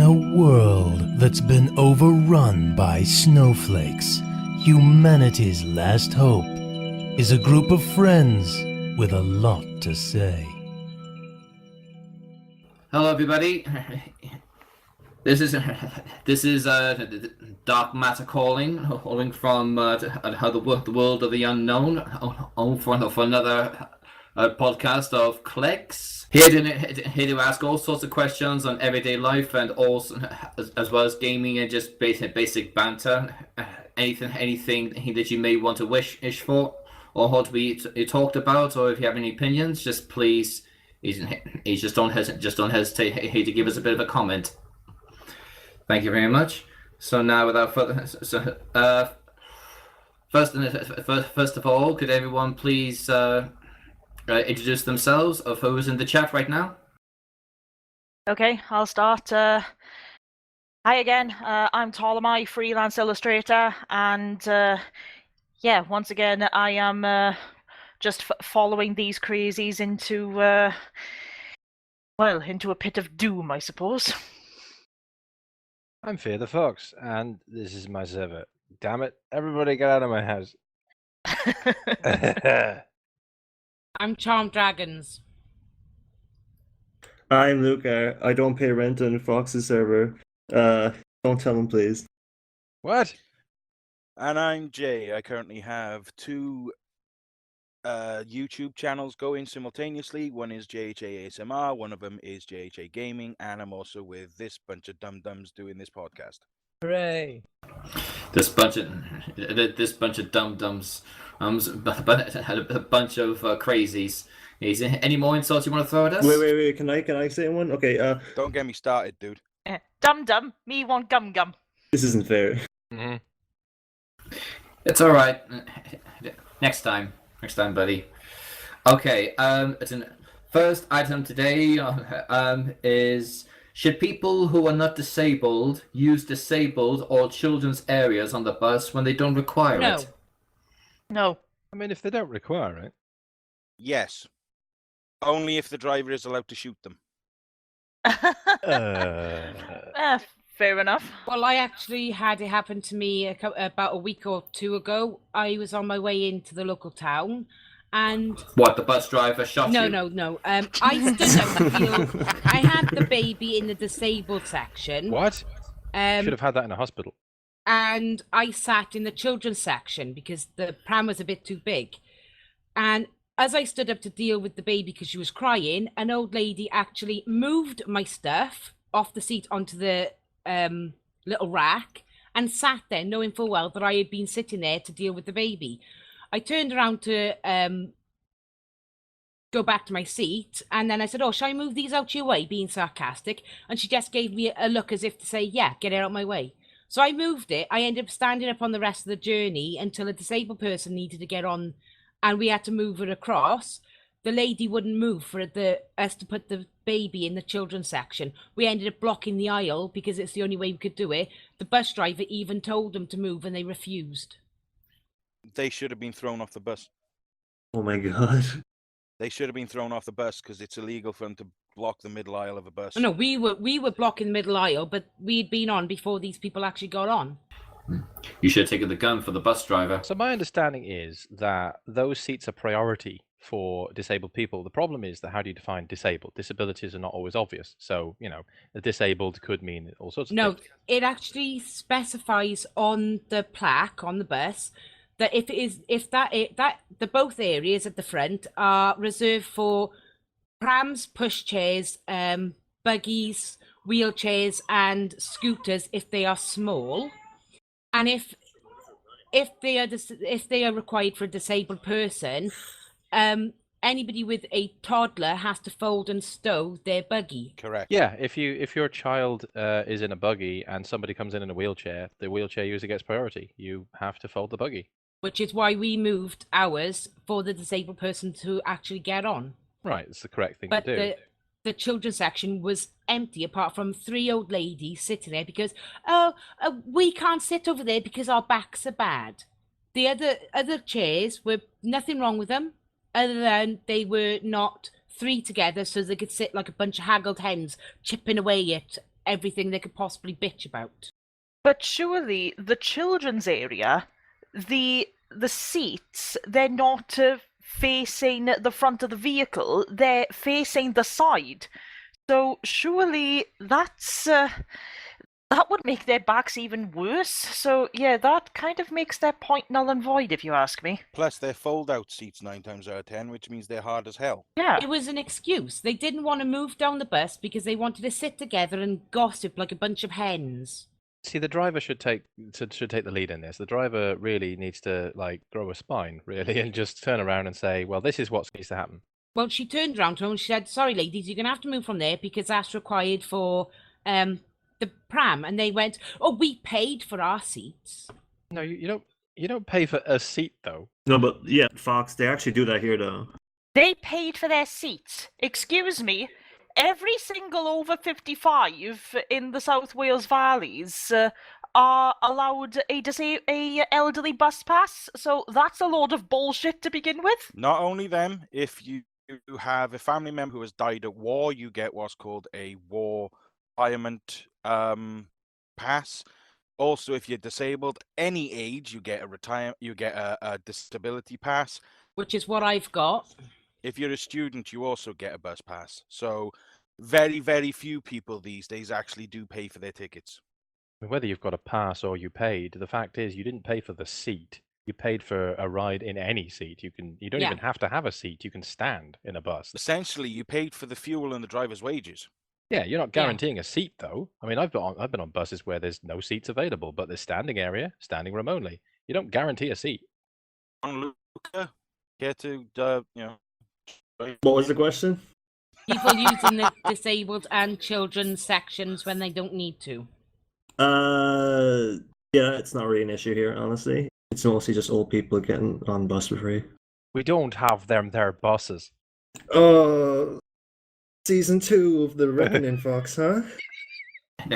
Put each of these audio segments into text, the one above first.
a world that's been overrun by snowflakes, humanity's last hope is a group of friends with a lot to say. Hello, everybody. This is Dark Matter calling from the world of the unknown. For another podcast of Clecs. Here to ask all sorts of questions on everyday life and also as well as gaming and just basic banter. Anything that you may want to wish for or what we talked about, or if you have any opinions, just please. Just don't hesitate to give us a bit of a comment. Thank you very much. So now, without further, first of all, could everyone please introduce themselves of who is in the chat right now? Okay, I'll start. Hi again. I'm Ptolemy, freelance illustrator, and yeah, once again, I am just following these crazies into into a pit of doom, I suppose. I'm Fear the Fox, and this is my server. Damn it, everybody get out of my house. I'm Charmed Dragons. I'm Luca. I don't pay rent on Fox's server. Don't tell him, please. What? And I'm Jay. I currently have two YouTube channels going simultaneously. One is J.H.A ASMR, one of them is J.H.A Gaming, and I'm also with this bunch of dum-dums doing this podcast. Hooray! This bunch of dum-dums, a bunch of crazies. Is there any more insults you want to throw at us? Wait. Can I say one? Okay. Don't get me started, dude. Dum-dum, me want gum-gum. This isn't fair. Mm-hmm. It's all right. Next time, buddy. Okay. First item today is: should people who are not disabled use disabled or children's areas on the bus when they don't require it? No. I mean, if they don't require it. Yes. Only if the driver is allowed to shoot them. Fair enough. Well, I actually had it happen to me about a week or two ago. I was on my way into the local town, and What, the bus driver shot you? No. I stood up to deal. I had the baby in the disabled section. What? Should have had that in a hospital. And I sat in the children's section because the pram was a bit too big. And as I stood up to deal with the baby because she was crying, an old lady actually moved my stuff off the seat onto the little rack and sat there knowing full well that I had been sitting there to deal with the baby. I turned around to go back to my seat, and then I said, "Oh, shall I move these out your way?" being sarcastic, and she just gave me a look as if to say, "Yeah, get it out of my way." So I moved it. I ended up standing up on the rest of the journey until a disabled person needed to get on, and we had to move her across. The lady wouldn't move for us to put the baby in the children's section. We ended up blocking the aisle because it's the only way we could do it. The bus driver even told them to move, and they refused. They should have been thrown off the bus. Oh my god. They should have been thrown off the bus because it's illegal for them to block the middle aisle of a bus. No, we were blocking the middle aisle, but we'd been on before these people actually got on. You should have taken the gun for the bus driver. So my understanding is that those seats are priority for disabled people. The problem is that how do you define disabled? Disabilities are not always obvious. So, the disabled could mean all sorts of No, things. it actually specifies on the plaque on the bus that the both areas at the front are reserved for prams, pushchairs, buggies, wheelchairs, and scooters if they are small, and if they are required for a disabled person, anybody with a toddler has to fold and stow their buggy. Correct. Yeah, if your child is in a buggy and somebody comes in a wheelchair, the wheelchair user gets priority. You have to fold the buggy. Which is why we moved ours for the disabled person to actually get on. Right, it's the correct thing But to do. the children's section was empty apart from 3 old ladies sitting there because, we can't sit over there because our backs are bad. The other chairs were nothing wrong with them, other than they were not 3 together so they could sit like a bunch of haggled hens chipping away at everything they could possibly bitch about. But surely the children's area, the seats, they're not facing the front of the vehicle, they're facing the side. So surely that would make their backs even worse. So yeah, that kind of makes their point null and void, if you ask me. Plus, they're fold-out seats 9 times out of 10, which means they're hard as hell. Yeah. It was an excuse. They didn't want to move down the bus because they wanted to sit together and gossip like a bunch of hens. See, the driver should take the lead in this. The driver really needs to like grow a spine, really, and just turn around and say, "Well, this is what needs to happen." Well, she turned around to them and she said, "Sorry, ladies, you're gonna have to move from there because that's required for the pram." And they went, "Oh, we paid for our seats." No, you don't pay for a seat though. No, but yeah, Fox, they actually do that here, though. They paid for their seats. Excuse me. Every single over 55 in the South Wales valleys are allowed a elderly bus pass, so that's a load of bullshit to begin with. Not only them, if you have a family member who has died at war, you get what's called a war retirement pass. Also, if you're disabled, any age, you get a disability pass. Which is what I've got. If you're a student, you also get a bus pass. So very, very few people these days actually do pay for their tickets. Whether you've got a pass or you paid, the fact is you didn't pay for the seat. You paid for a ride in any seat. You don't even have to have a seat. You can stand in a bus. Essentially, you paid for the fuel and the driver's wages. Yeah, you're not guaranteeing a seat though. I mean, I've been on buses where there's no seats available, but there's standing area, standing room only. You don't guarantee a seat. Luca, care to What was the question? People using the disabled and children's sections when they don't need to. Yeah, it's not really an issue here, honestly. It's mostly just old people getting on bus for free. We don't have their buses. Season 2 of the Reckoning, Fox, huh?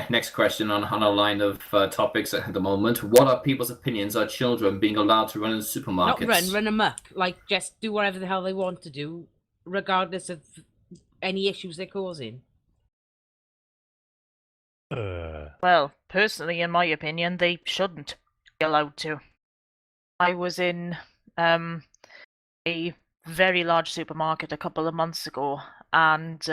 Next question on our line of topics at the moment. What are people's opinions on children being allowed to run in supermarkets? Not run amok. Like, just do whatever the hell they want to do, regardless of any issues they're causing. Well, personally, in my opinion, they shouldn't be allowed to. I was in a very large supermarket a couple of months ago, and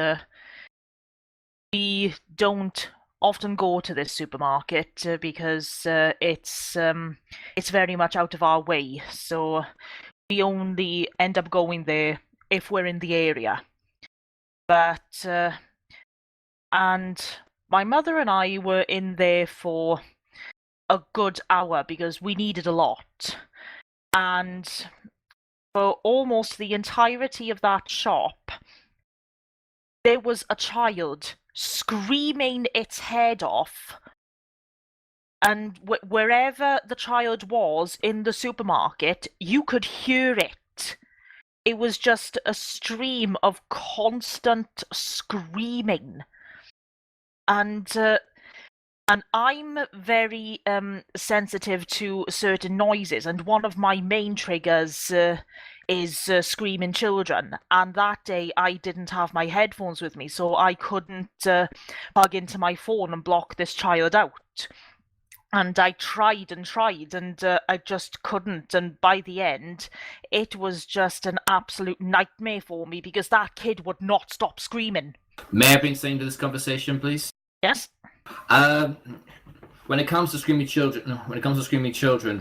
we don't often go to this supermarket because it's very much out of our way. So we only end up going there if we're in the area. But and my mother and I were in there for a good hour because we needed a lot. And for almost the entirety of that shop, there was a child screaming its head off. And wherever the child was in the supermarket, you could hear it. It was just a stream of constant screaming. And I'm very sensitive to certain noises, and one of my main triggers is screaming children. And that day I didn't have my headphones with me, so I couldn't plug into my phone and block this child out. And I tried and I just couldn't. And by the end, it was just an absolute nightmare for me because that kid would not stop screaming. May I bring something to this conversation, please? Yes? When it comes to screaming children,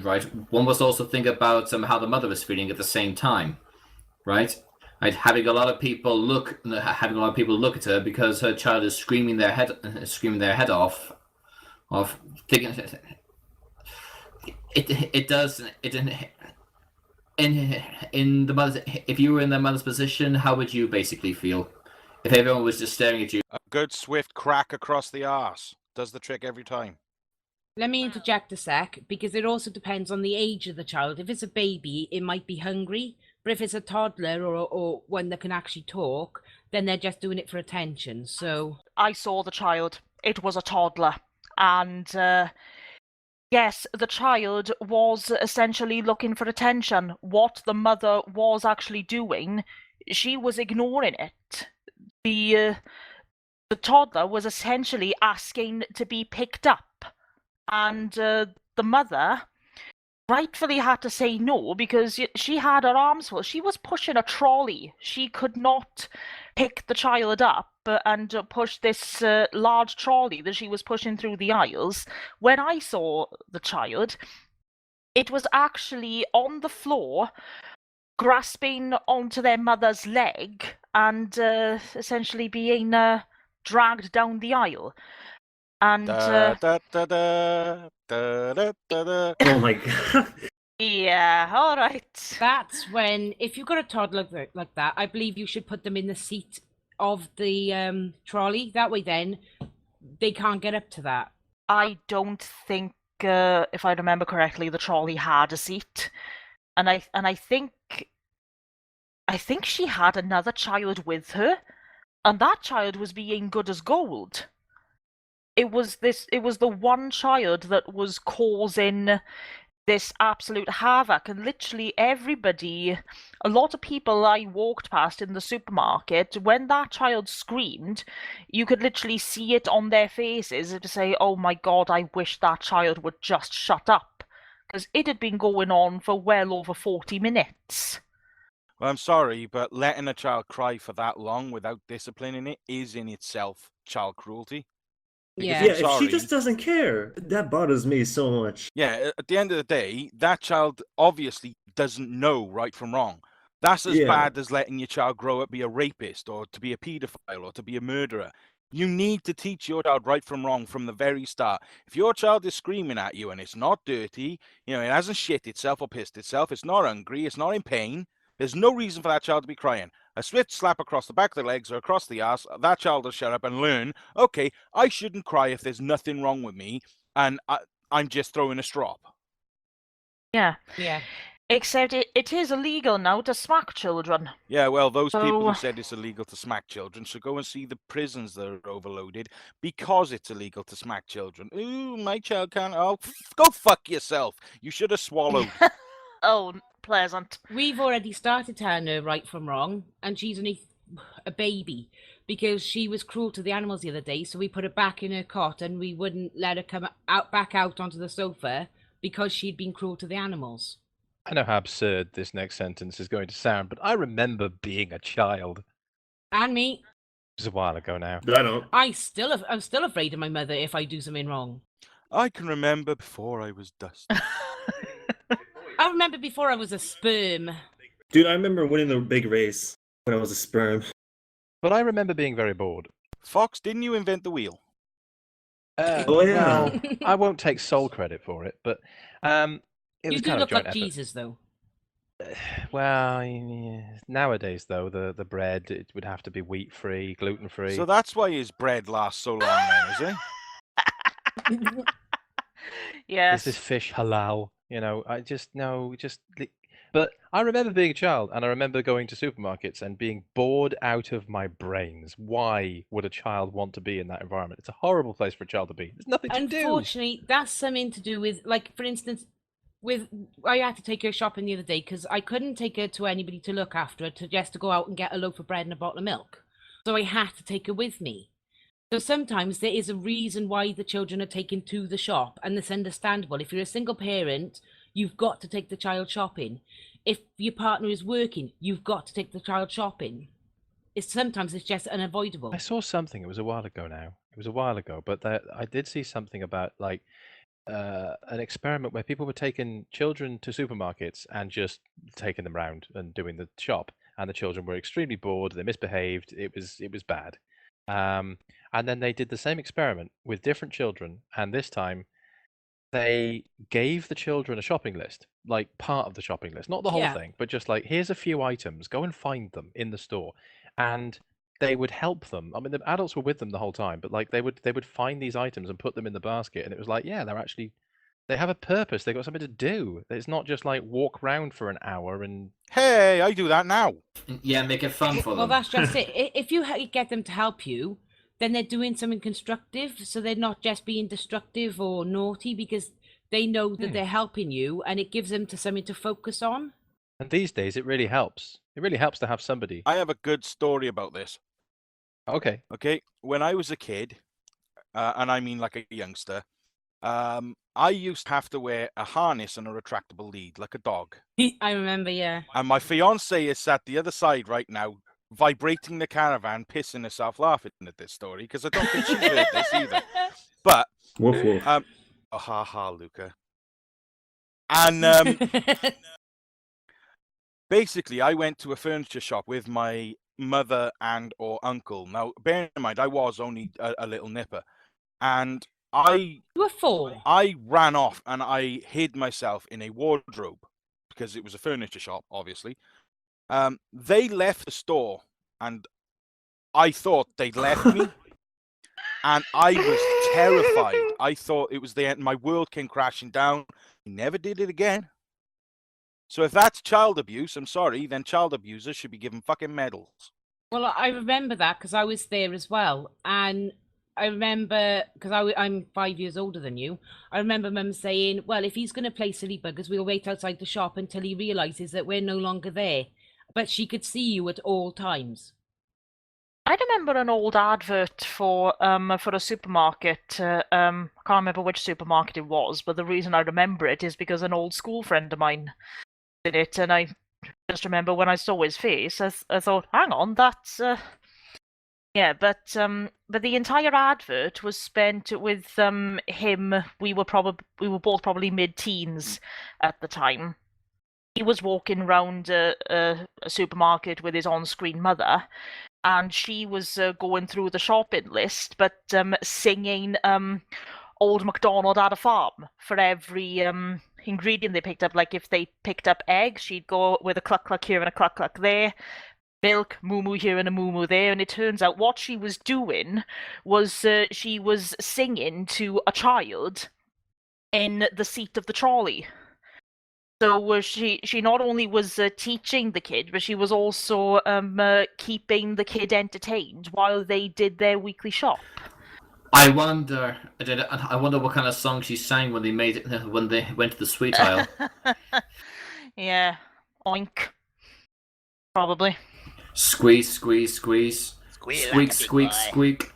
right, one must also think about how the mother is feeling at the same time, right? Right, having a lot of people look at her because her child is screaming their head off. Thinking it does in the mother's. If you were in their mother's position, how would you basically feel? If everyone was just staring at you. A good swift crack across the arse does the trick every time. Let me interject a sec, because it also depends on the age of the child. If it's a baby, it might be hungry. But if it's a toddler or one that can actually talk, then they're just doing it for attention. So I saw the child. It was a toddler. And yes, the child was essentially looking for attention. What the mother was actually doing, she was ignoring it. the toddler was essentially asking to be picked up, and the mother rightfully had to say no because she had her arms full. She was pushing a trolley. She could not pick the child up and push this large trolley that she was pushing through the aisles. When I saw the child, it was actually on the floor, grasping onto their mother's leg and essentially being dragged down the aisle. And Da, da, da, da, da, da, da, da. Oh my god. yeah, all right. That's when, if you've got a toddler like that, I believe you should put them in the seat of the trolley. That way, then they can't get up to that. I don't think, if I remember correctly, the trolley had a seat, and I think she had another child with her, and that child was being good as gold. It was the one child that was causing this absolute havoc, and literally everybody, a lot of people I walked past in the supermarket, when that child screamed, you could literally see it on their faces to say, oh my god, I wish that child would just shut up, because it had been going on for well over 40 minutes. Well, I'm sorry, but letting a child cry for that long without disciplining it is in itself child cruelty. Because Yeah. Yeah, I'm if sorry. she just doesn't care, that bothers me so much. Yeah, at the end of the day, that child obviously doesn't know right from wrong. That's as Yeah. bad as letting your child grow up be a rapist or to be a paedophile or to be a murderer. You need to teach your child right from wrong from the very start. If your child is screaming at you and it's not dirty, it hasn't shit itself or pissed itself, it's not hungry, it's not in pain, there's no reason for that child to be crying. A swift slap across the back of the legs or across the ass, that child will shut up and learn, okay, I shouldn't cry if there's nothing wrong with me, and I'm just throwing a strop. Yeah. Yeah. Except it is illegal now to smack children. Yeah, well, those people who So- said it's illegal to smack children should go and see the prisons that are overloaded because it's illegal to smack children. Ooh, my child can't. Oh, go fuck yourself. You should have swallowed. Oh, pleasant. We've already started telling her right from wrong, and she's only a baby because she was cruel to the animals the other day. So we put her back in her cot, and we wouldn't let her come back out onto the sofa because she'd been cruel to the animals. I know how absurd this next sentence is going to sound, but I remember being a child. And me, It was a while ago now. I don't. I'm still afraid of my mother if I do something wrong. I can remember before I was dust. I remember before I was a sperm. Dude, I remember winning the big race when I was a sperm. But I remember being very bored. Fox, didn't you invent the wheel? Oh, yeah. Well, I won't take sole credit for it, but it You was do kind of look joint like effort. Jesus, though. Well, nowadays though, the bread it would have to be wheat free, gluten free. So that's why his bread lasts so long then, is it? Yes. Is this fish halal? I just no, just. But I remember being a child, and I remember going to supermarkets and being bored out of my brains. Why would a child want to be in that environment? It's a horrible place for a child to be. There's nothing to do. Unfortunately, that's something to do with, like, for instance, I had to take her shopping the other day because I couldn't take her to anybody to look after her, just to go out and get a loaf of bread and a bottle of milk. So I had to take her with me. So sometimes there is a reason why the children are taken to the shop, and it's understandable. If you're a single parent, you've got to take the child shopping. If your partner is working, you've got to take the child shopping. Sometimes it's just unavoidable. I saw something. It was a while ago now. It was a while ago, but I did see something about like an experiment where people were taking children to supermarkets and just taking them around and doing the shop, and the children were extremely bored. They misbehaved. It was bad. And then they did the same experiment with different children, and this time they gave the children a shopping list, like part of the shopping list, not the whole Yeah. thing, but just like, here's a few items, go and find them in the store. And they would help them. I mean, the adults were with them the whole time, but like they would find these items and put them in the basket, and it was like, yeah, they have a purpose. They've got something to do. It's not just like walk around for an hour and Hey, I do that now. Yeah, make it fun for Well, them. that's just it. If you get them to help you, then they're doing something constructive. So they're not just being destructive or naughty, because they know that they're helping you, and it gives them something to focus on. these days it really helps. It really helps to have somebody. I have a good story about this. Okay. Okay, when I was a kid, and I mean like a youngster, I used to have to wear a harness and a retractable lead, like a dog. I remember, yeah. And my fiance is sat the other side right now, vibrating the caravan, pissing herself laughing at this story, because I don't think she's heard this either. But, Woof woof. oh, ha ha, Luca. And basically, I went to a furniture shop with my mother and or uncle. Now, bear in mind, I was only a little nipper. And You were 4. I ran off and I hid myself in a wardrobe because it was a furniture shop, obviously. They left the store and I thought they'd left me. And I was terrified. I thought it was the end. My world came crashing down. He never did it again. So if that's child abuse, I'm sorry, then child abusers should be given fucking medals. Well, I remember that because I was there as well. And I remember, because I'm 5 years older than you, I remember Mum saying, well, if he's going to play silly buggers, we'll wait outside the shop until he realises that we're no longer there. But she could see you at all times. I remember an old advert for a supermarket. Can't remember which supermarket it was, but the reason I remember it is because an old school friend of mine did it, and I just remember when I saw his face, I thought, hang on, that's yeah. But the entire advert was spent with him. We were both probably mid-teens at the time. He was walking around a supermarket with his on-screen mother, and she was going through the shopping list, but singing Old MacDonald had a farm for every ingredient they picked up. Like if they picked up eggs, she'd go with a cluck cluck here and a cluck cluck there. Milk, moo moo here and a moo moo there. And it turns out what she was doing was she was singing to a child in the seat of the trolley. So she not only was teaching the kid, but she was also keeping the kid entertained while they did their weekly shop. I wonder what kind of song she sang when they made it when they went to the sweet aisle. Yeah, oink. Probably. Squeeze, squeeze, squeeze. Squeak, squeak, squeak.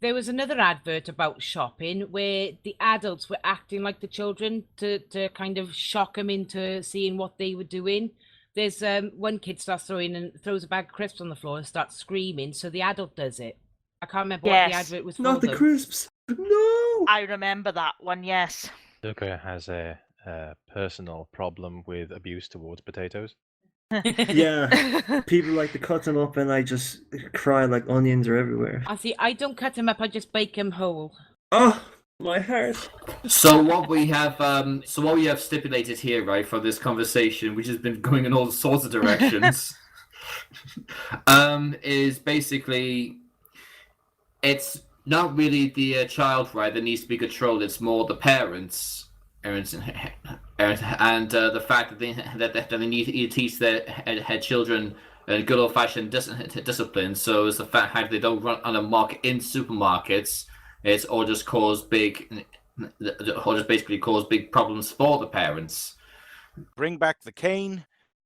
There was another advert about shopping where the adults were acting like the children to kind of shock them into seeing what they were doing. There's one kid throws a bag of crisps on the floor and starts screaming, so the adult does it. I can't remember what the advert was for. Not the though. crisps. No. I remember that one, yes. Luca has a personal problem with abuse towards potatoes. Yeah. People like to cut them up and I just cry like onions are everywhere. I don't cut them up, I just bake them whole. Oh, my heart. So what we have stipulated here, right, for this conversation, which has been going in all sorts of directions, is basically it's not really the child, right, that needs to be controlled. It's more the parents, and the fact that they need to teach their children good old-fashioned discipline. So it's the fact how they don't run on a mock in supermarkets. It's or just basically cause big problems for the parents. Bring back the cane,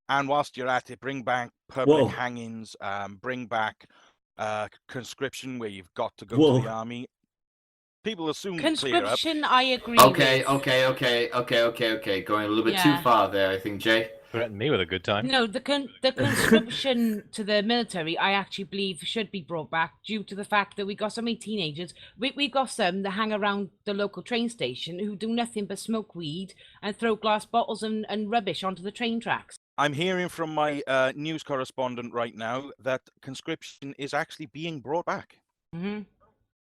and whilst you're at it, bring back public hangings. Bring back conscription, where you've got to go to the army. People will soon clear up. Conscription, I agree. Okay. Going a little bit too far there, I think, Jay. Threaten me with a good time. No, the conscription to the military, I actually believe should be brought back due to the fact that we got so many teenagers. We got some that hang around the local train station who do nothing but smoke weed and throw glass bottles and rubbish onto the train tracks. I'm hearing from my news correspondent right now that conscription is actually being brought back. Mm-hmm.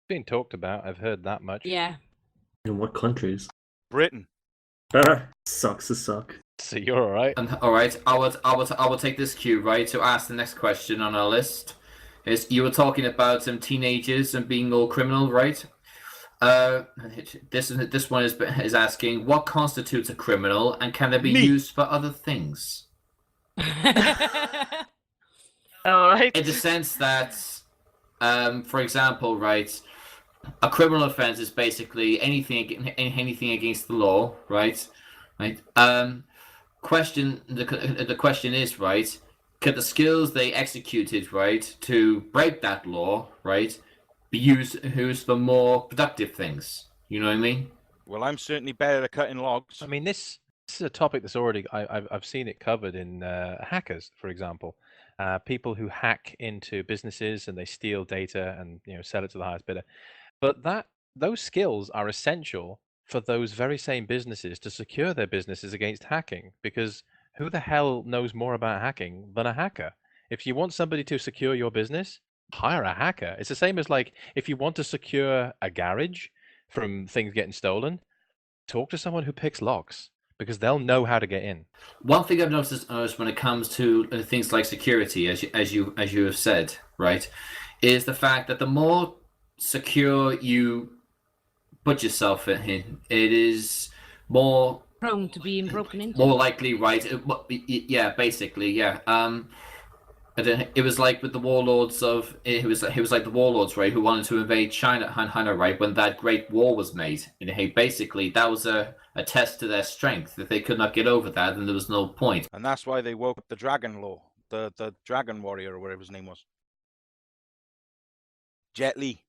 Being talked about, I've heard that much. Yeah. In what countries? Britain. Sucks to suck. So you're all right. All right, I will take this cue, right, to ask the next question on our list. Is you were talking about some teenagers and being all criminal, right? This one is asking what constitutes a criminal and can they be used for other things? All right. In the sense that, for example, right, a criminal offense is basically anything against the law, right? Right. The question is, right, could the skills they executed, right, to break that law, right, be used for more productive things? You know what I mean? Well, I'm certainly better at cutting logs. I mean, this is a topic that's already I've seen it covered in hackers, for example. People who hack into businesses and they steal data and sell it to the highest bidder. But those skills are essential for those very same businesses to secure their businesses against hacking, because who the hell knows more about hacking than a hacker? If you want somebody to secure your business, hire a hacker. It's the same as like if you want to secure a garage from things getting stolen, talk to someone who picks locks because they'll know how to get in. One thing I've noticed when it comes to things like security, as you have said, right, is the fact that the more secure you put yourself in, it is more Prone to being broken into. more likely, right? Yeah, basically, yeah. It was like with the warlords of it was like the warlords, right, who wanted to invade China, right, when that Great War was made. Basically that was a test to their strength. If they could not get over that, then there was no point. And that's why they woke up the Dragon Law, the Dragon Warrior or whatever his name was. J.H.A.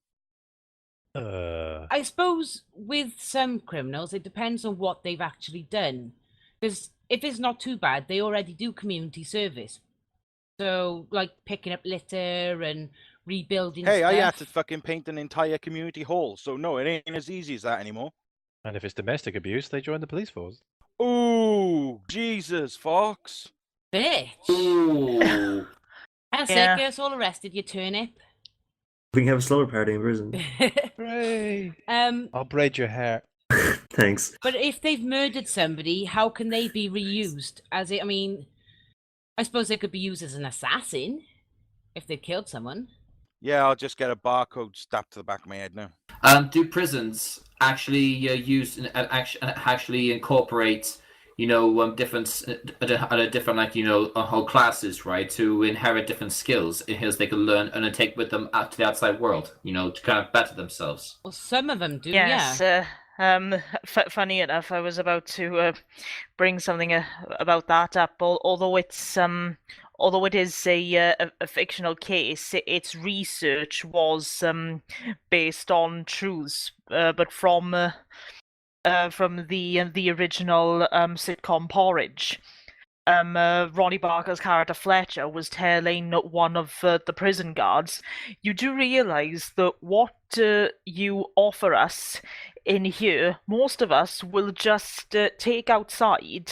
I suppose with some criminals, it depends on what they've actually done. Because if it's not too bad, they already do community service. So, like picking up litter and rebuilding Hey, stuff. I had to fucking paint an entire community hall, so no, it ain't as easy as that anymore. And if it's domestic abuse, they join the police force. Ooh, Jesus, Fox. Bitch. Ooh. That's Yeah. it, get us all arrested, you turnip. We can have a slumber party in prison. Hooray! um, I'll braid your hair. Thanks. but if they've murdered somebody, how can they be reused? I suppose they could be used as an assassin if they killed someone. Yeah, I'll just get a barcode stabbed to the back of my head now. Do prisons actually use actually incorporate different whole classes, right, to inherit different skills as they can learn and then take with them out to the outside world, to kind of better themselves? Well, some of them do, Yes. yeah. Funny enough, I was about to bring something about that up. Although it is a fictional case, its research was based on truths, but from the original sitcom Porridge. Ronnie Barker's character Fletcher was telling one of the prison guards, "You do realise that what you offer us in here, most of us will just take outside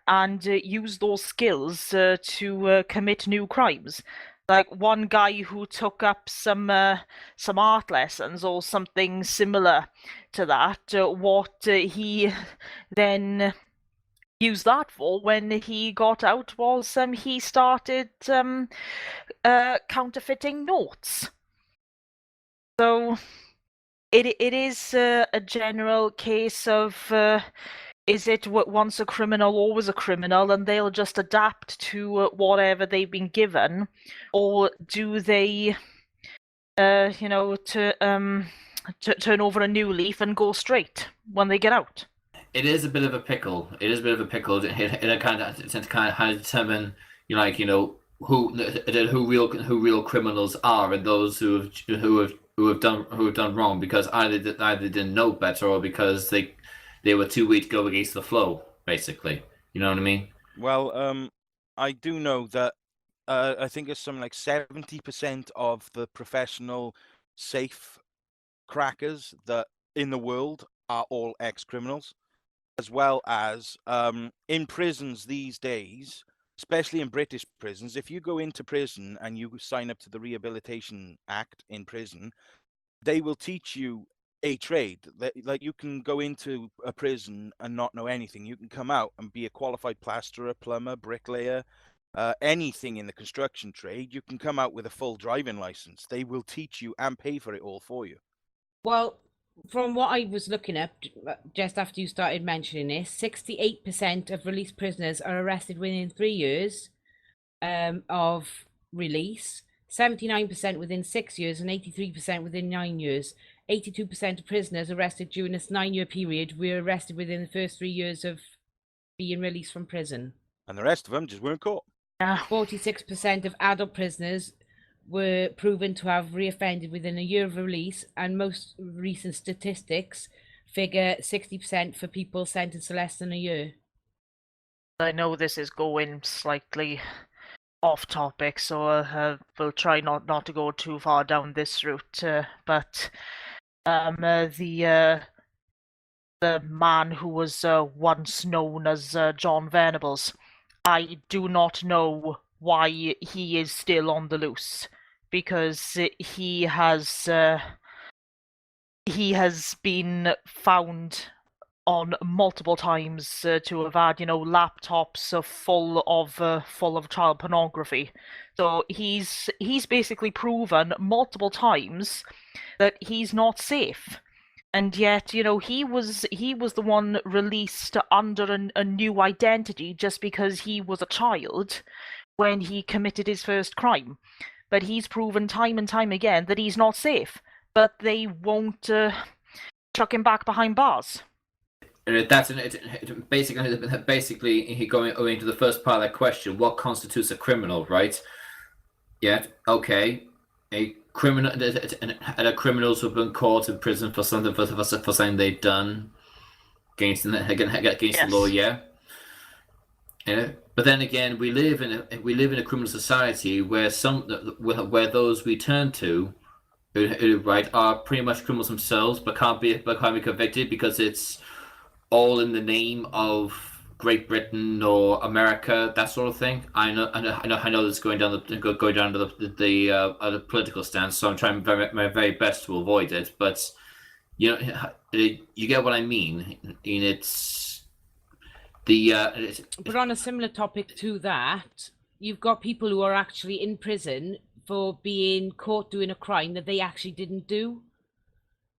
and use those skills to commit new crimes." Like one guy who took up some art lessons or something similar to that, what he then used that for when he got out was he started counterfeiting notes. So it is a general case of is it once a criminal, always a criminal, and they'll just adapt to whatever they've been given, or do they, to turn over a new leaf and go straight when they get out? It is a bit of a pickle. It kind of determine, who real criminals are and those who have done wrong because either didn't know better or because they were too weak to go against the flow. Basically, you know what I mean? Well, I do know that I think it's something like 70% of the professional safe crackers that in the world are all ex-criminals, as well as in prisons these days, especially in British prisons. If you go into prison and you sign up to the Rehabilitation Act in prison, they will teach you a trade. Like you can go into a prison and not know anything. You can come out and be a qualified plasterer, plumber, bricklayer, anything in the construction trade. You can come out with a full driving license. They will teach you and pay for it all for you. Well, from what I was looking up just after you started mentioning this, 68% of released prisoners are arrested within 3 years of release, 79% within 6 years, and 83% within 9 years. 82% of prisoners arrested during this 9-year period were arrested within the first 3 years of being released from prison. And the rest of them just weren't caught. Yeah. 46% of adult prisoners were proven to have reoffended within a year of release, and most recent statistics figure 60% for people sentenced to less than a year. I know this is going slightly off topic, so we'll try not to go too far down this route. But the man who was once known as John Venables, I do not know why he is still on the loose, because he has been found on multiple times to have had, laptops full of child pornography. So he's basically proven multiple times that he's not safe. And yet, he was the one released under a new identity just because he was a child when he committed his first crime. But he's proven time and time again that he's not safe. But they won't chuck him back behind bars. That's basically going into the first part of that question. What constitutes a criminal, right? Yeah. Okay. A criminal and a criminals who've been caught in prison for something for something they've done against the law. Yeah. But then again, we live in a criminal society where those we turn to, right, are pretty much criminals themselves, but can't be convicted because it's all in the name of Great Britain or America, that sort of thing. I know this going down to the political stance, so I'm trying my very best to avoid it. But you get what I mean. But on a similar topic to that, you've got people who are actually in prison for being caught doing a crime that they actually didn't do,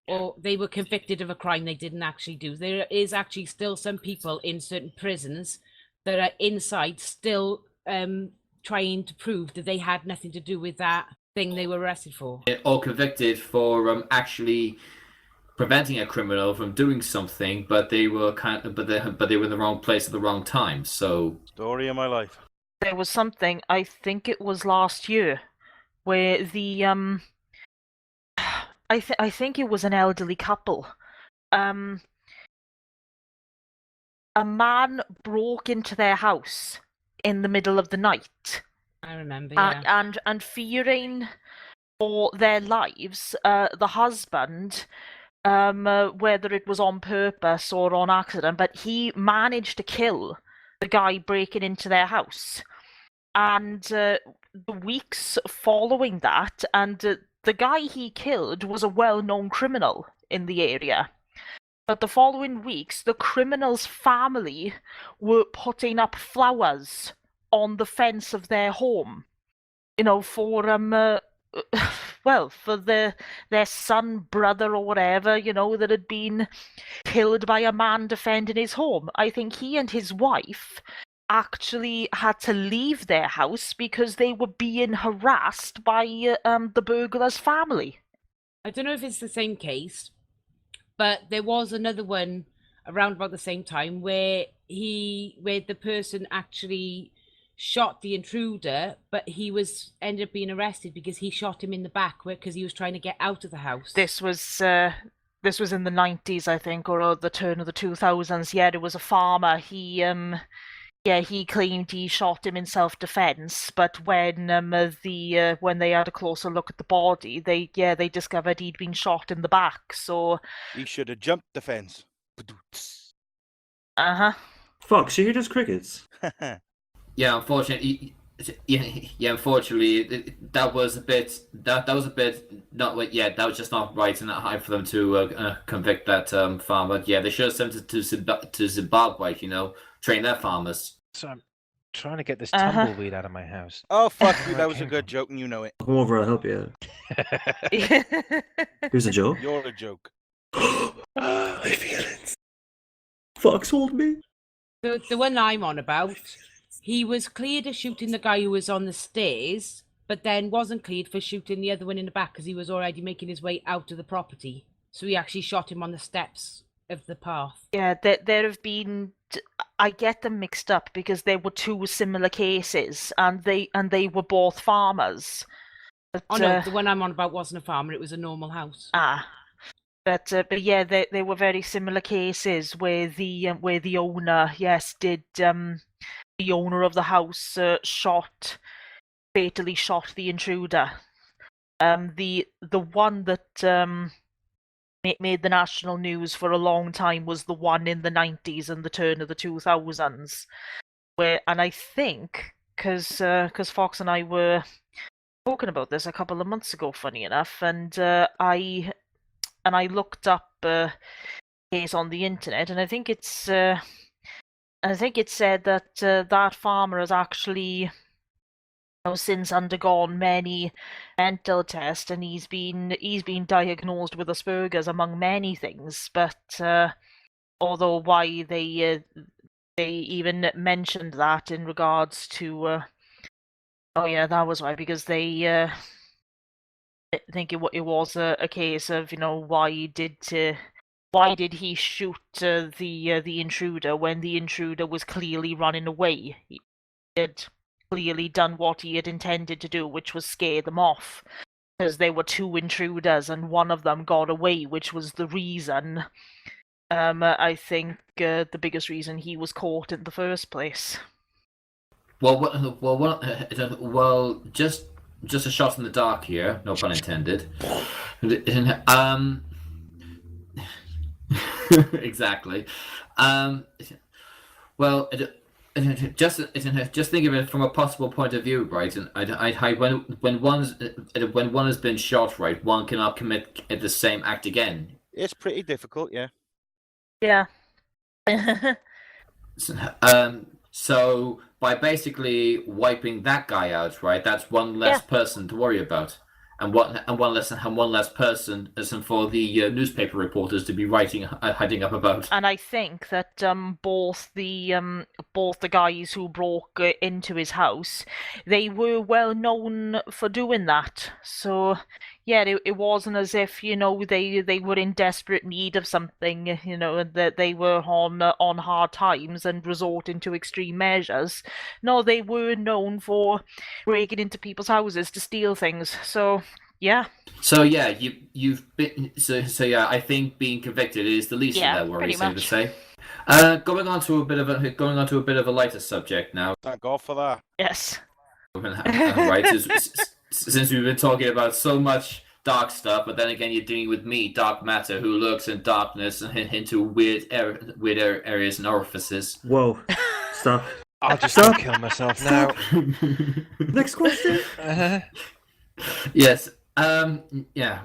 or they were convicted of a crime they didn't actually do. There is actually still some people in certain prisons that are inside still trying to prove that they had nothing to do with that thing they were arrested for. Or convicted for actually preventing a criminal from doing something, but they were but they were in the wrong place at the wrong time. So Story of my life. There was something, I think it was last year, where the I think it was an elderly couple. A man broke into their house in the middle of the night. I remember, yeah. And fearing for their lives, the husband, whether it was on purpose or on accident, but he managed to kill the guy breaking into their house. And the weeks following that, and the guy he killed was a well-known criminal in the area. But the following weeks, the criminal's family were putting up flowers on the fence of their home, for for their son, brother, or whatever, that had been killed by a man defending his home. I think he and his wife actually had to leave their house because they were being harassed by the burglar's family. I don't know if it's the same case, but there was another one around about the same time where the person actually shot the intruder, but he ended up being arrested because he shot him in the back because he was trying to get out of the house. This was in the 90s, I think, or the turn of the 2000s. Yeah, there was a farmer. He claimed he shot him in self-defense, but when they had a closer look at the body, they discovered he'd been shot in the back. So He should have jumped the fence. Fuck, so you hear those crickets? yeah, unfortunately. Unfortunately, that was a bit not. Yeah, that was just not right and not high for them to convict that farmer. Yeah, they should have sent it to Zimbabwe. Train their farmers. So I'm trying to get this tumbleweed out of my house. Oh, fuck you. That was a good joke and you know it. Come over, I'll help you. Here's a joke. You're a joke. I feel it. Fox hold me. The one I'm on about, he was cleared of shooting the guy who was on the stairs, but then wasn't cleared for shooting the other one in the back because he was already making his way out of the property. So he actually shot him on the steps of the path. Yeah, there have been. I get them mixed up because there were two similar cases, and they were both farmers. But, Oh no, the one I'm on about wasn't a farmer; it was a normal house. But yeah, they were very similar cases where the owner, yes, did the owner of the house fatally shot the intruder. The one that made the national news for a long time was the one in the 90s and the turn of the 2000s, and I think because Fox and I were talking about this a couple of months ago, funny enough, and I looked up case on the internet, and I think it said that that farmer has actually since undergone many mental tests, and he's been diagnosed with Asperger's among many things. But although why they even mentioned that in regards to oh yeah, that was why, because they I think it was a case of, why did he shoot the intruder when the intruder was clearly running away? He had clearly done what he had intended to do, which was scare them off, because there were two intruders and one of them got away, which was the reason. I think the biggest reason he was caught in the first place. Well, just a shot in the dark here, no pun intended. Exactly. Well, just think of it from a possible point of view, right? And when one has been shot, right, one cannot commit the same act again. It's pretty difficult, yeah. Yeah. So by basically wiping that guy out, right, that's one less person to worry about, and one less person for the newspaper reporters to be hiding up about. And I think that both the guys who broke into his house, they were well known for doing that. So yeah, it wasn't as if they were in desperate need of something, and that they were on hard times and resorting to extreme measures. No, they were known for breaking into people's houses to steal things. So yeah. So yeah, you've been so yeah. I think being convicted is the least of their worries, I would say. Going on to a bit of a lighter subject now. Thank God for that. Yes. Right, since we've been talking about so much dark stuff, but then again, you're dealing with me, dark matter, who lurks in darkness and into weird areas and orifices. Whoa! Stop. I'll just kill myself now. Next question. Yes. Yeah.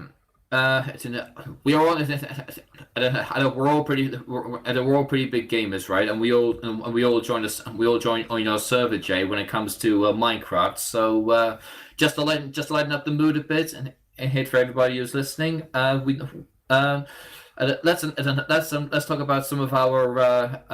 We're all pretty big gamers, right? And we all join on your server, Jay, when it comes to Minecraft. So just to lighten up the mood a bit and hit for everybody who's listening, let's talk about some of our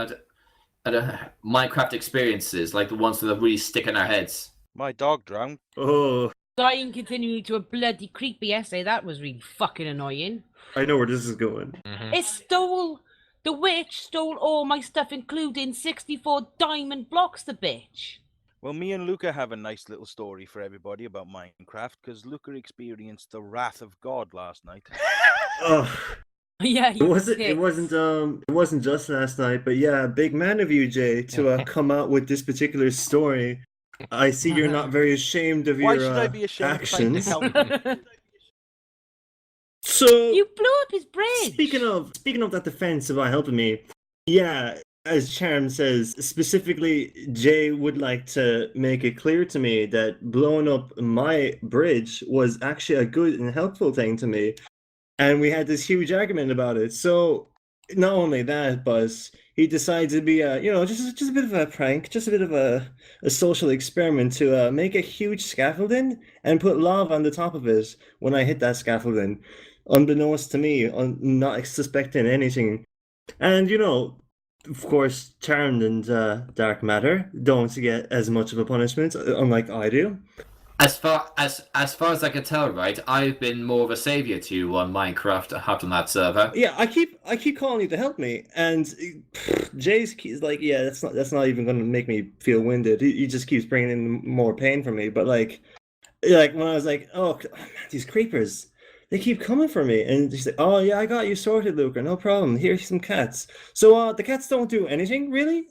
Minecraft experiences, like the ones that really stick in our heads. My dog drowned. Oh, Dying continually to a bloody creepy essay. That was really fucking annoying. I know where this is going. Mm-hmm. The witch stole all my stuff, including 64 diamond blocks, the bitch. Well, me and Luca have a nice little story for everybody about Minecraft, because Luca experienced the wrath of God last night. Oh. Yeah, it wasn't just last night, but yeah, big man of you, Jay, to come out with this particular story. I see you're not very ashamed of Why your should I be ashamed actions. So you blew up his bridge. Speaking of that defense about helping me, yeah, as Charm says, specifically, Jay would like to make it clear to me that blowing up my bridge was actually a good and helpful thing to me. And we had this huge argument about it. So not only that, but he decided to be just a bit of a prank, just a bit of a social experiment to make a huge scaffolding and put lava on the top of it when I hit that scaffolding, unbeknownst to me, not suspecting anything. And of course, Charmed and Dark Matter don't get as much of a punishment, unlike I do. As far as I can tell, right, I've been more of a savior to you on Minecraft on that server. Yeah, I keep calling you to help me, and Jay's like, yeah, that's not even gonna make me feel winded. He just keeps bringing in more pain for me. But like when I was like, oh man, these creepers, they keep coming for me, and he's like, oh yeah, I got you sorted, Luca, no problem. Here's some cats. So the cats don't do anything really.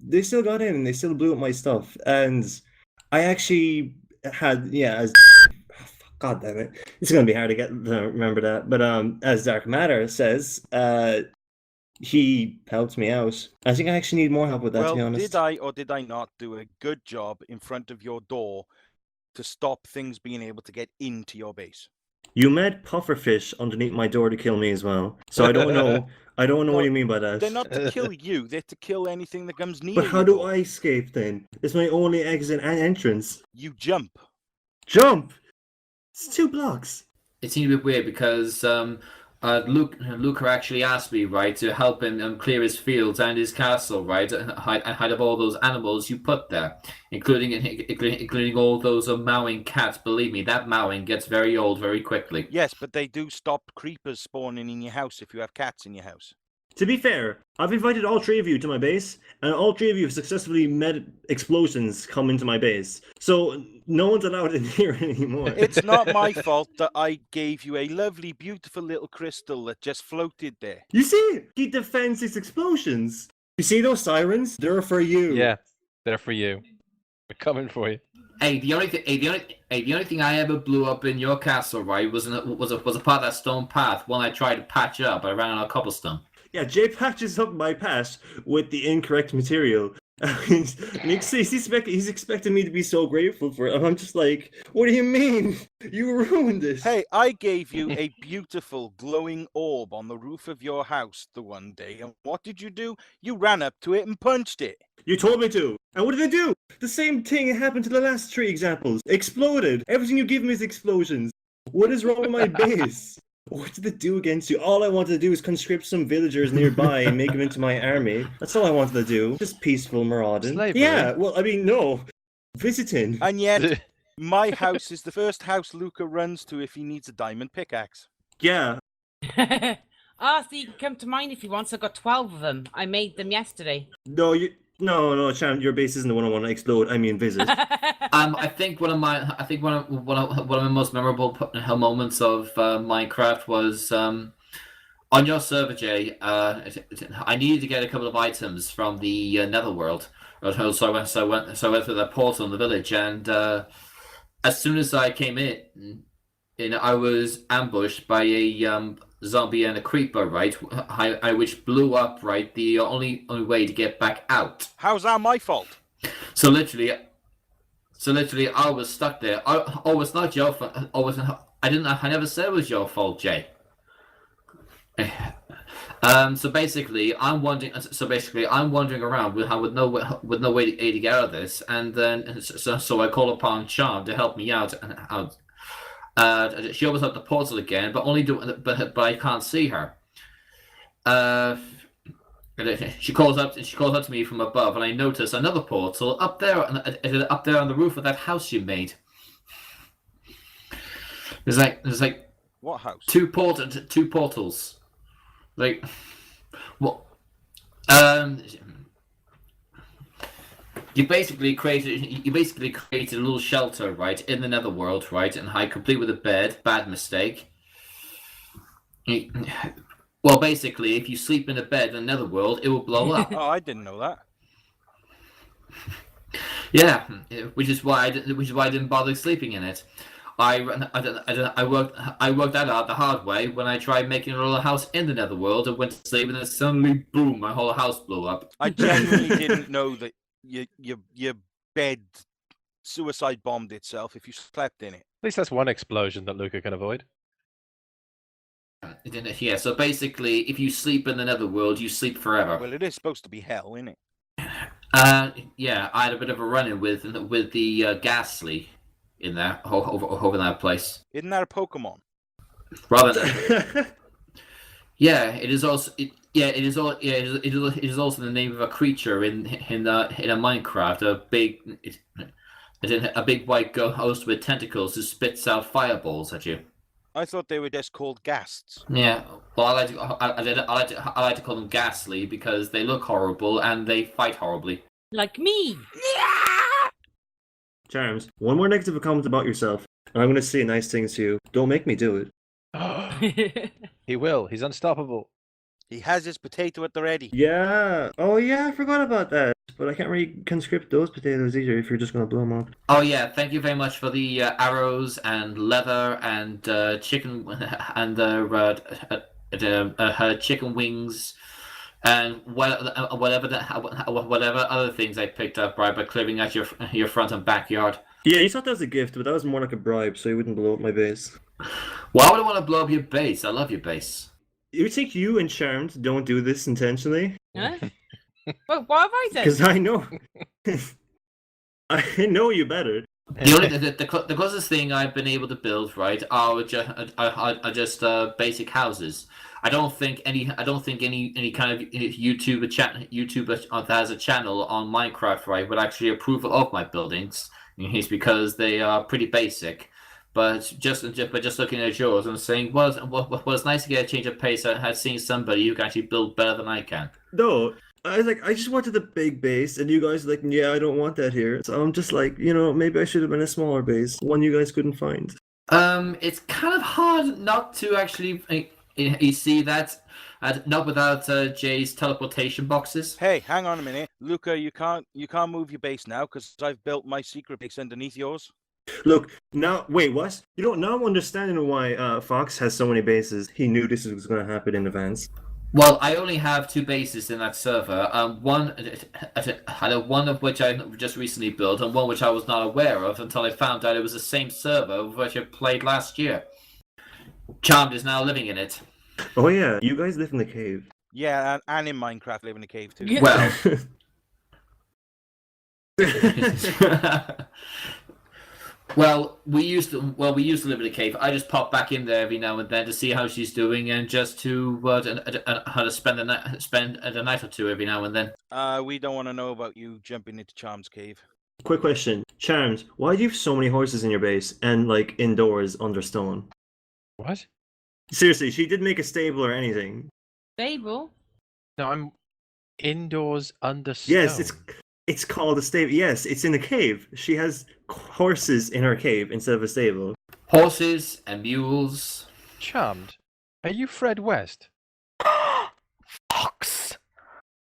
They still got in and they still blew up my stuff, and I actually had as God damn it. It's gonna be hard to remember that. But as Dark Matter says, he helped me out. I think I actually need more help with that, to be Well, honest. did I or did I not do a good job in front of your door to stop things being able to get into your base? You met Pufferfish underneath my door to kill me as well. So I don't know. I don't know what No, you mean by that. They're not to kill you, they're to kill anything that comes near But how your do door. I escape then? It's my only exit and entrance. You jump. Jump! It's 2 blocks. It seemed a bit weird because Luca actually asked me, right, to help him clear his fields and his castle, right, and hide up all those animals you put there, including all those mowing cats. Believe me, that mowing gets very old very quickly. Yes, but they do stop creepers spawning in your house if you have cats in your house. To be fair, I've invited all 3 of you to my base, and all 3 of you have successfully met explosions come into my base. So no one's allowed in here anymore. It's not my fault that I gave you a lovely, beautiful little crystal that just floated there. You see, he defends his explosions. You see those sirens? They're for you. Yeah, they're for you. We're coming for you. Hey, the only thing I ever blew up in your castle, right, was a part of that stone path. One I tried to patch up, I ran out of cobblestone. Yeah, Jay patches up my patch with the incorrect material. He's expecting me to be so grateful for it. And I'm just like, what do you mean? You ruined it. Hey, I gave you a beautiful glowing orb on the roof of your house the one day, and what did you do? You ran up to it and punched it. You told me to. And what did I do? The same thing happened to the last 3 examples. Exploded. Everything you give me is explosions. What is wrong with my base? What did it do against you? All I wanted to do is conscript some villagers nearby and make them into my army. That's all I wanted to do. Just peaceful marauding. Slavery. Yeah, well, I mean, no. Visiting. And yet, my house is the first house Luca runs to if he needs a diamond pickaxe. Yeah. So you can come to mine if you want. So I've got 12 of them. I made them yesterday. No, Chan, your base isn't the one I want to explode. I mean, visit. I think one of my most memorable moments of Minecraft was on your server, Jay. I needed to get a couple of items from the Netherworld, so I went through the portal in the village, and as soon as I came in, I was ambushed by a zombie and a creeper, right? Which blew up, right? The only way to get back out. How's that my fault? So literally, I was stuck there. It's not your fault. I never said it was your fault, Jay. So basically, I'm wandering around with no way to get out of this, and then so I call upon Sean to help me out. She opens up the portal again, but but I can't see her. She calls up to me from above, and I notice another portal up there on the roof of that house you made. There's like What house? two portals. Like what? You basically created a little shelter, right, in the Netherworld, right, and complete with a bed. Bad mistake. Well, basically, if you sleep in a bed in the Netherworld, it will blow up. Oh, I didn't know that. Yeah, which is why I didn't bother sleeping in it. I worked that out the hard way when I tried making a little house in the Netherworld and went to sleep, and then suddenly, boom, my whole house blew up. I genuinely didn't know that your bed suicide bombed itself if you slept in it. At least that's one explosion that Luca can avoid. Yeah, so basically, if you sleep in the Netherworld, you sleep forever. Well, it is supposed to be hell, isn't it? Yeah, I had a bit of a run-in with the ghastly in there over that place. Isn't that a Pokemon? Rather than, yeah, it is also it is also the name of a creature in a Minecraft. a big white ghost with tentacles who spits out fireballs at you. I thought they were just called ghasts. Yeah, well, I like to call them ghastly because they look horrible and they fight horribly. Like me. Charms, one more negative comment about yourself, and I'm going to say nice things to you. Don't make me do it. He will. He's unstoppable. He has his potato at the ready. Yeah. Oh, yeah, I forgot about that. But I can't really conscript those potatoes either if you're just going to blow them up. Oh yeah, thank you very much for the arrows and leather and chicken and chicken wings and whatever other things I picked up by clearing out your front and backyard. Yeah, you thought that was a gift, but that was more like a bribe, so you wouldn't blow up my base. Why would I want to blow up your base? I love your base. You think you and Charmed don't do this intentionally? Huh? Well, what have I done? Because I know. I know you better. The closest thing I've been able to build, right, are just basic houses. I don't think any kind of YouTuber that has a channel on Minecraft, right, would actually approve of my buildings. It's because they are pretty basic. But just looking at yours and saying, well, it's nice to get a change of pace. I had seen somebody who can actually build better than I can. No, I was like, I just wanted a big base, and you guys were like, yeah, I don't want that here. So I'm just like, maybe I should have been a smaller base, one you guys couldn't find. It's kind of hard not to actually you see that, not without Jay's teleportation boxes. Hey, hang on a minute, Luca. You can't move your base now because I've built my secret base underneath yours. Look, now, wait, what? Now I'm understanding why Fox has so many bases. He knew this was going to happen in advance. Well, I only have 2 bases in that server. One of which I just recently built, and one which I was not aware of until I found out it was the same server which I played last year. Charmed is now living in it. Oh yeah, you guys live in the cave. Yeah, and in Minecraft, live in a cave too. Well. Well, we used to live in a cave. I just pop back in there every now and then to see how she's doing, and just to spend a night or two every now and then. We don't want to know about you jumping into Charm's cave. Quick question, Charms, why do you have so many horses in your base and like indoors under stone? What? Seriously, she didn't make a stable or anything. Stable? No, I'm indoors under stone. Yes, it's called a stable. Yes, it's in a cave. She has horses in her cave instead of a stable. Horses and mules. Charmed. Are you Fred West? Fox.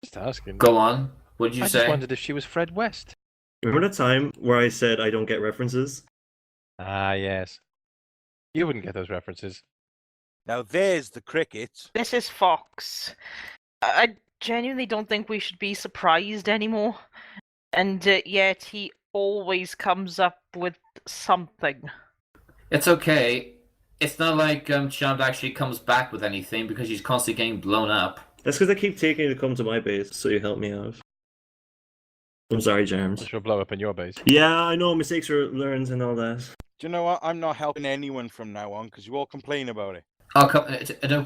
Just asking. Go on. What did you I say? just wondered if she was Fred West. Remember the time where I said I don't get references? Ah, yes. You wouldn't get those references. Now there's the cricket. This is Fox. I genuinely don't think we should be surprised anymore. And yet he always comes up with something. It's okay. It's not like Charmed actually comes back with anything because she's constantly getting blown up. That's because I keep taking you to come to my base, so you help me out. I'm sorry, James. She'll blow up in your base. Yeah, I know, mistakes are learned and all that. Do you know what? I'm not helping anyone from now on because you all complain about it.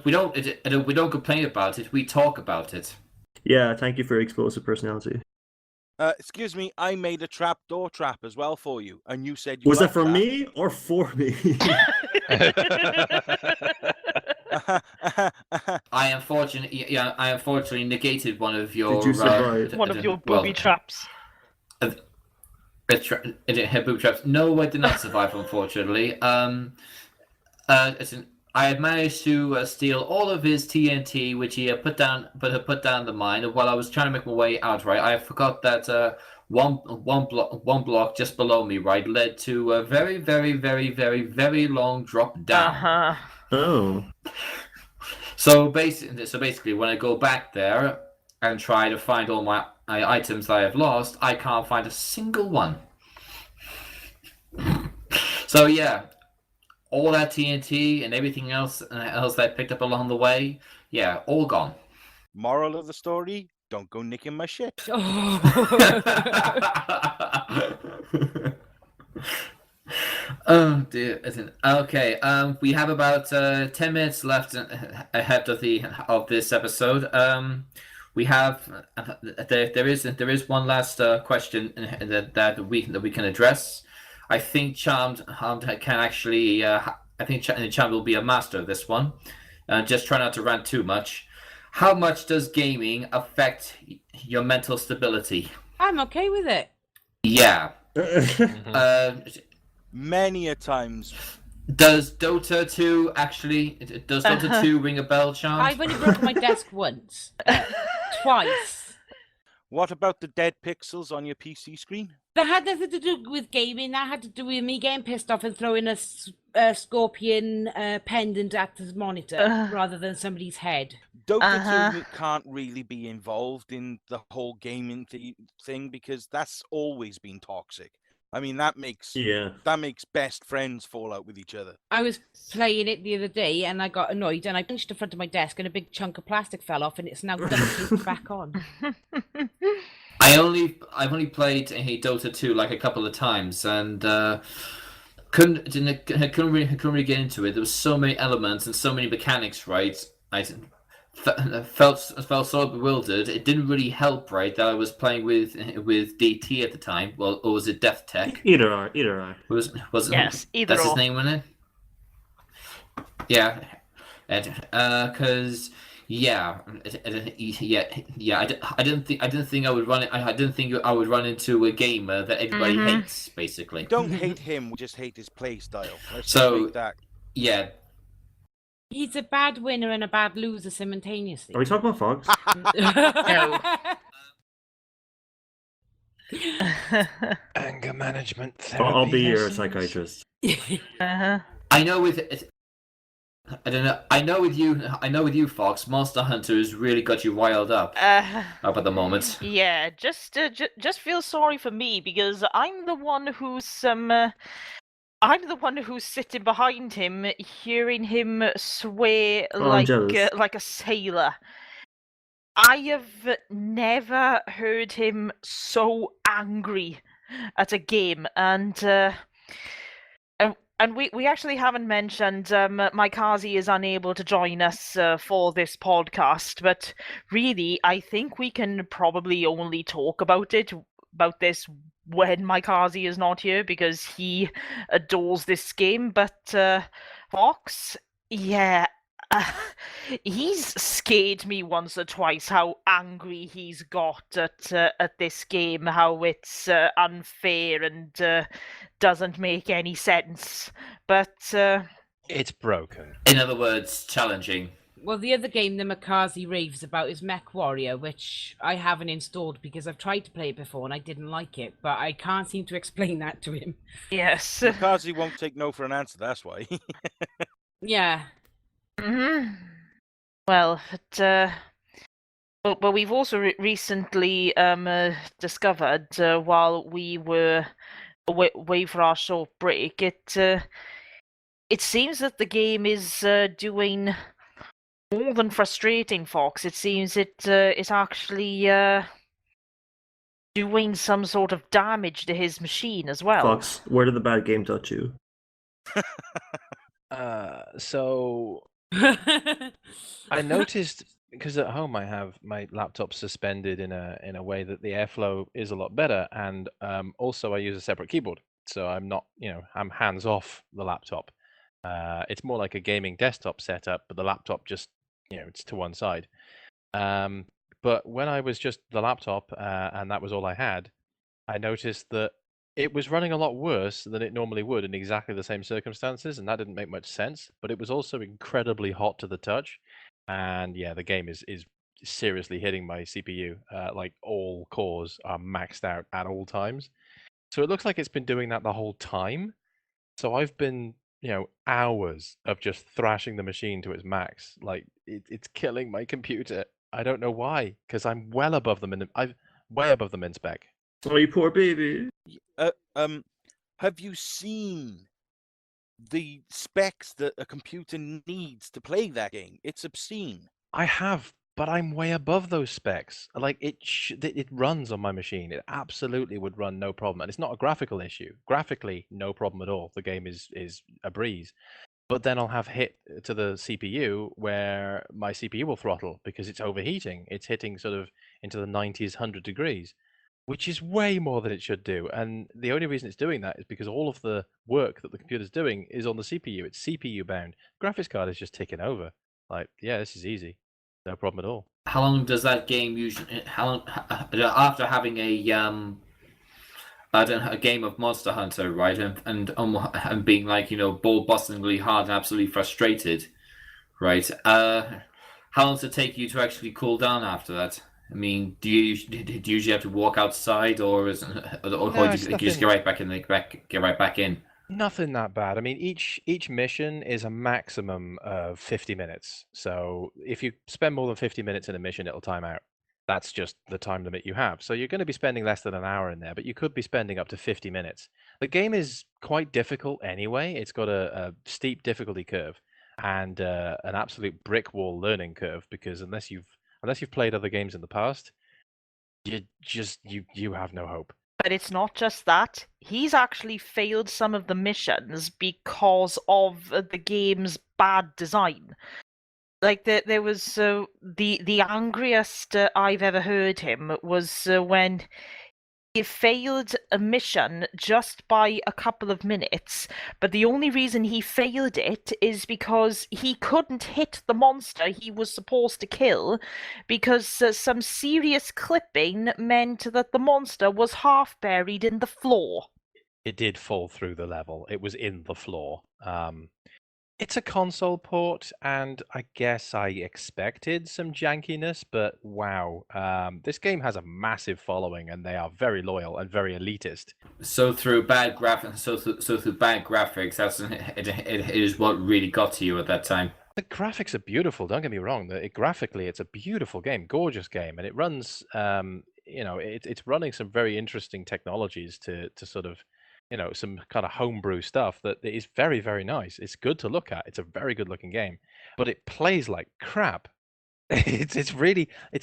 We don't complain about it. We talk about it. Yeah, thank you for your explosive personality. Excuse me, I made a trapdoor trap as well for you, and you said you Was that liked for me or for me? I unfortunately negated one of your. Did you survive? One of your booby traps. Booby traps. No, I did not survive, unfortunately. I had managed to steal all of his TNT, which he had put down the mine. And while I was trying to make my way out, right, I forgot that one block just below me, right, led to a very, very, very, very, very long drop down. Uh-huh. Oh. So basically, when I go back there and try to find all my items that I have lost, I can't find a single one. So yeah. All that TNT and everything else that I picked up along the way, yeah, all gone. Moral of the story: don't go nicking my shit. Oh dear. Okay. We have about 10 minutes left ahead of this episode. we have there is one last question that we can address. I think Charmed can actually. I think Charmed will be a master of this one. Just try not to rant too much. How much does gaming affect your mental stability? I'm okay with it. Yeah. Many a times. Does Dota 2 actually? Does Dota 2 ring a bell, Charmed? I've only broken my desk once. Twice. What about the dead pixels on your PC screen? That had nothing to do with gaming. That had to do with me getting pissed off and throwing a scorpion pendant at the monitor rather than somebody's head. Dota 2 can't really be involved in the whole gaming thing because that's always been toxic. I mean, that makes best friends fall out with each other. I was playing it the other day and I got annoyed and I punched the front of my desk and a big chunk of plastic fell off and it's now duct back on. I've only played Dota 2 like a couple of times and couldn't really get into it. There was so many elements and so many mechanics, right? I felt so bewildered. It didn't really help, right, that I was playing with DT at the time. Well, or was it Death Tech? Either are. Was it? Yes, either that's or. his name, wasn't it? Yeah, because I didn't think I would run it. I didn't think I would run into a gamer that everybody hates, basically. Don't hate him. We just hate his play style. Let's So make that. yeah. He's a bad winner and a bad loser simultaneously. Are we talking about Fox? No. Anger management I'll therapy be your lessons. psychiatrist. I know with I don't know. I know with you, Fox. Monster Hunter has really got you riled up at the moment. Yeah, just feel sorry for me because I'm the one who's sitting behind him, hearing him swear Oh, I'm jealous. like a sailor. I have never heard him so angry at a game, and we actually haven't mentioned Maikaze is unable to join us for this podcast, but really, I think we can probably only talk about this when Maikaze is not here because he adores this game. But Fox, yeah. He's scared me once or twice how angry he's got at this game, how it's unfair and doesn't make any sense. But It's broken. In other words, challenging. Well, the other game the Maikaze raves about is Mech Warrior, which I haven't installed because I've tried to play it before and I didn't like it, but I can't seem to explain that to him. yes. Kazi won't take no for an answer, that's why. Yeah. Well, but we've also recently discovered while we were away for our short break, it seems that the game is doing more than frustrating Fox. It seems it's actually doing some sort of damage to his machine as well. Fox, where did the bad game touch you? So I noticed because at home I have my laptop suspended in a way that the airflow is a lot better, and also I use a separate keyboard, so I'm not, I'm hands off the laptop. It's more like a gaming desktop setup, but the laptop just, it's to one side. But when I was just the laptop and that was all I had, I noticed that it was running a lot worse than it normally would in exactly the same circumstances, and that didn't make much sense. But it was also incredibly hot to the touch, and yeah, the game is seriously hitting my CPU. Like all cores are maxed out at all times, so it looks like it's been doing that the whole time. So I've been, hours of just thrashing the machine to its max. Like it's killing my computer. I don't know why, because I'm well above them I'm way above them in spec. Oh, you poor baby. Have you seen the specs that a computer needs to play that game? It's obscene. I have, but I'm way above those specs. Like it runs on my machine. It absolutely would run no problem, and it's not a graphical issue. Graphically, no problem at all. The game is a breeze. but then I'll have hit to the CPU where my CPU will throttle because it's overheating. It's hitting sort of into the 90s, 100 degrees, which is way more than it should do. And the only reason it's doing that is because all of the work that the computer's doing is on the CPU. It's CPU bound. Graphics card is just ticking over. Like, yeah, this is easy. No problem at all. How long does that game usually? How long after having a game of Monster Hunter, right, and being like ball-bustingly hard and absolutely frustrated, right? How long does it take you to actually cool down after that? I mean, do you usually have to walk outside, or No, do it's you just get nothing. right back in, get right back in? Nothing that bad. I mean, each mission is a maximum of 50 minutes. So if you spend more than 50 minutes in a mission, it'll time out. That's just the time limit you have. So you're going to be spending less than an hour in there, but you could be spending up to 50 minutes. The game is quite difficult anyway. It's got a steep difficulty curve and an absolute brick wall learning curve because unless you've played other games in the past, you have no hope. But it's not just that. He's actually failed some of the missions because of the game's bad design. Like there was the angriest I've ever heard him was when he failed a mission just by a couple of minutes, but the only reason he failed it is because he couldn't hit the monster he was supposed to kill because some serious clipping meant that the monster was half buried in the floor. It did fall through the level. It was in the floor. It's a console port, and I guess I expected some jankiness, but wow, this game has a massive following, and they are very loyal and very elitist. So through bad graphics, through bad graphics, it is what really got to you at that time. The graphics are beautiful. Don't get me wrong. Graphically, it's a beautiful game, gorgeous game, and it runs. It's running some very interesting technologies to sort of, some kind of homebrew stuff that is very, very nice. It's good to look at. It's a very good looking game, but it plays like crap. It's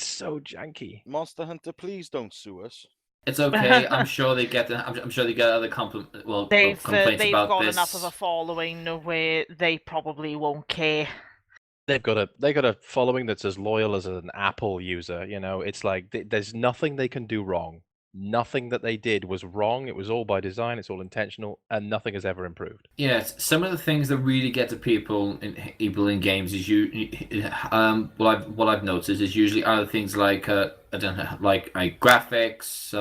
so janky. Monster Hunter, please don't sue us. It's okay. I'm sure they get. I'm sure they get other complaints They've about got this. enough of a following where they probably won't care. They got a following that's as loyal as an Apple user. It's like there's nothing they can do wrong. Nothing that they did was wrong. It was all by design. It's all intentional, and nothing has ever improved. Yes, some of the things that really get to people in games is what I've noticed is usually other things like I don't know, like graphics,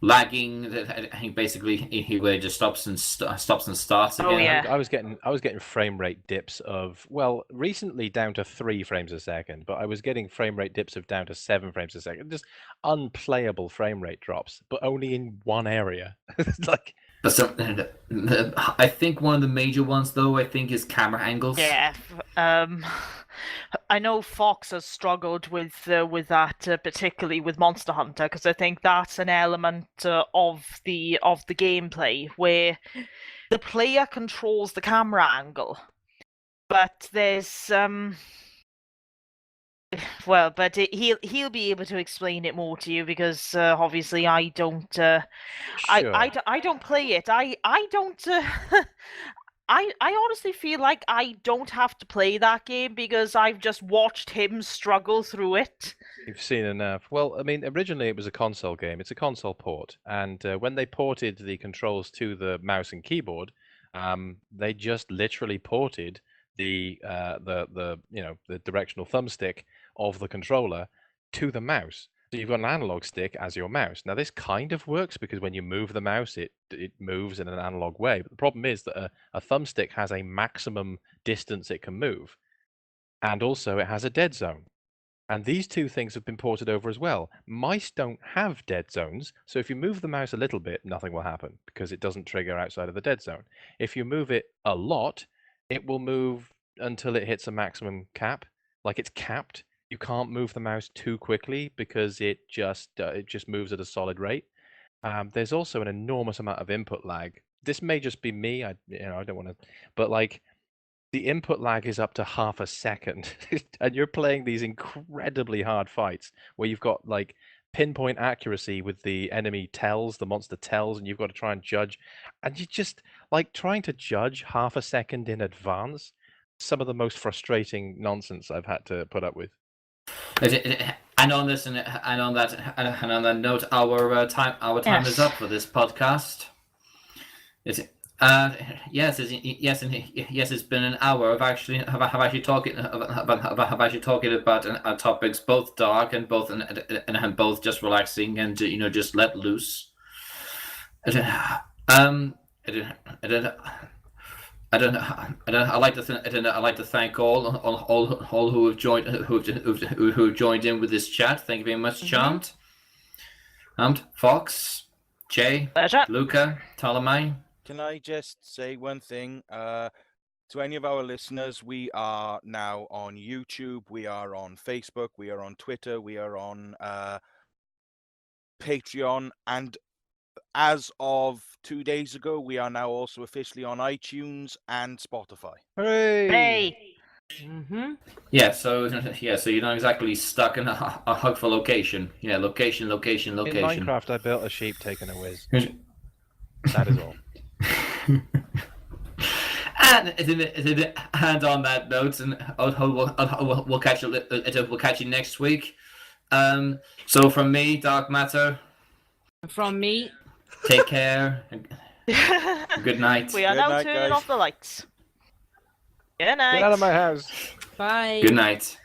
lagging. I think basically where it just stops and starts again. Oh yeah. I was getting frame rate dips of, well, recently down to 3 frames a second, but I was getting frame rate dips of down to 7 frames a second. Just unplayable frame rate drops, but only in one area. It's like, But I think one of the major ones though is camera angles. Yeah, I know Fox has struggled with that, particularly with Monster Hunter, because I think that's an element of the gameplay where the player controls the camera angle, but there's well, but he'll be able to explain it more to you because obviously I don't. sure. I don't play it. I don't. I honestly feel like I don't have to play that game because I've just watched him struggle through it. You've seen enough. Well, I mean, originally it was a console game. It's a console port, and when they ported the controls to the mouse and keyboard, they just literally ported the directional thumbstick of the controller to the mouse. So you've got an analog stick as your mouse. Now this kind of works because when you move the mouse, it moves in an analog way. But the problem is that a thumbstick has a maximum distance it can move, and also it has a dead zone. And these two things have been ported over as well. Mice don't have dead zones, so if you move the mouse a little bit, nothing will happen because it doesn't trigger outside of the dead zone. If you move it a lot, it will move until it hits a maximum cap, like it's capped. You can't move the mouse too quickly because it just moves at a solid rate. There's also an enormous amount of input lag. This may just be me. I don't want to, but like the input lag is up to half a second, and you're playing these incredibly hard fights where you've got like pinpoint accuracy with the enemy tells, the monster tells, and you've got to try and judge. And you just like trying to judge half a second in advance. Some of the most frustrating nonsense I've had to put up with. And on this, and on that note, our time is up for this podcast. Yes, it's been an hour of actually talking about topics both dark and both just relaxing and just let loose. I'd like to thank all who have joined in with this chat. Thank you very much, Charmed, Fox, Jay, Pleasure. Luca, Ptolemy. Can I just say one thing? To any of our listeners, we are now on YouTube, we are on Facebook, we are on Twitter, we are on Patreon, and as of 2 days ago, we are now also officially on iTunes and Spotify. Hey. Yeah, so you're not exactly stuck in a hug for location. Yeah, location. In Minecraft, I built a sheep taking a whiz. That is all. And on that note, and we'll catch you next week. So from me, Dark Matter. From me. Take care. Good night. We are Good now night, turning guys. off the lights. Good night. Get out of my house. Bye. Good night.